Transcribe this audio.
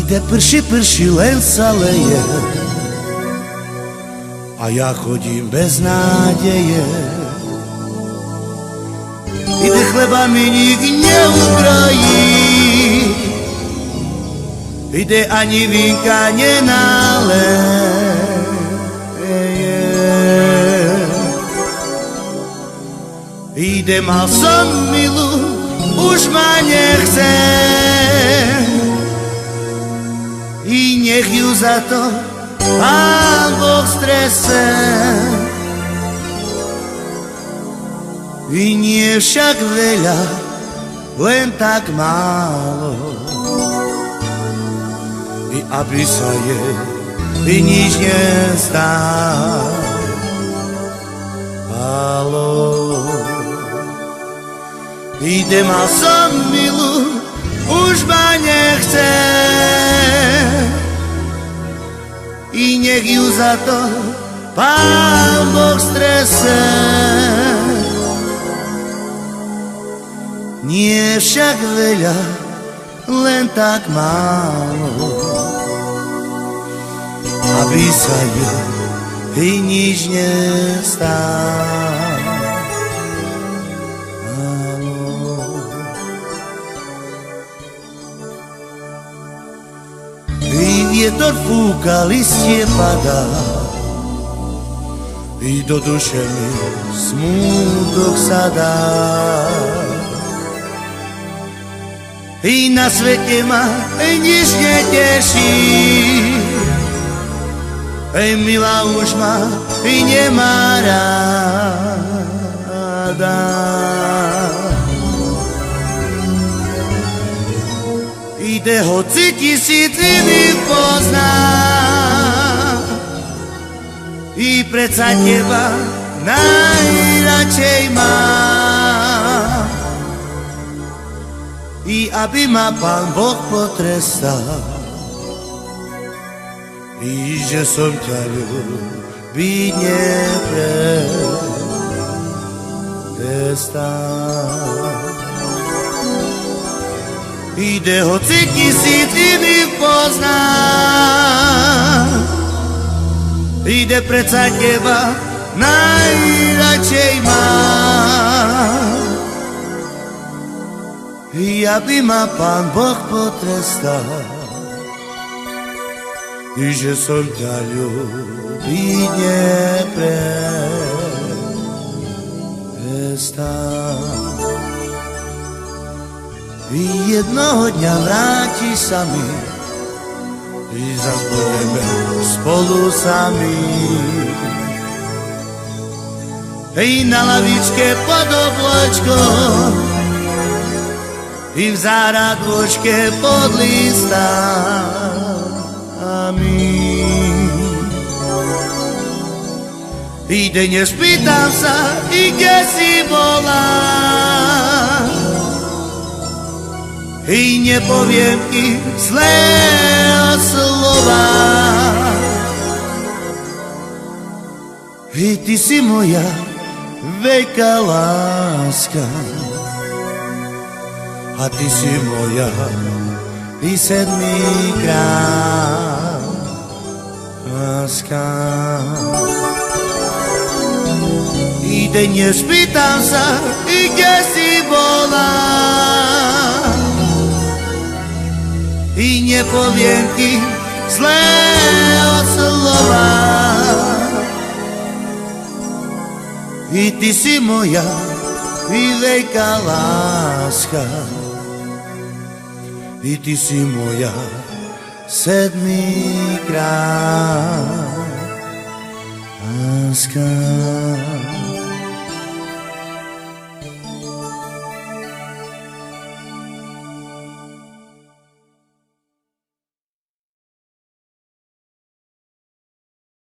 Ide prší, len sa leje a ja chodím bez nádeje. Ide chleba mi nik neukrojí, ide ani vínka nenaleje. Ide mal som milu, už ma nechce, i nech ju za to Pán Boh strese. I nie však veľa, len tak málo, i aby sa jej nič nestálo. Ide mal som milu, už ma nechce, i nech ju za to Pán Boh strese. Nie však veľa, len tak málo, aby sa jej nič nestálo. Vietor fúka, listie padá, i do duše mi smútok sa dá. I na svete ma nič neteší, milá už ma nemá ráda. Ide hoci tisíc iných pozná, i predsa teba najradšej má. I aby ma Pán Boh potrestal, i že som ťa ľúbiť neprestal. Ide hoci tisíc iných pozná, ide predsa teba najradšej má. I aby ma Pán Boh potrestal, i že som ťa ľúbiť neprestal. I jednoho dňa vráti sa mi, i zas budeme spolu sami. I na lavičke pod obločkom, i v záradôčke pod listami. I denne spýtam sa, i kde si bola, i nepoviem ti zlého slova. I ty si moja veľká láska, a ty si moja i sedmýkrát láska. I denne spýtam sa, i kde si bola, i nepoviem ti zlého slova. I ty si moja i veľká láska, i ty si moja sedmýkrát láska.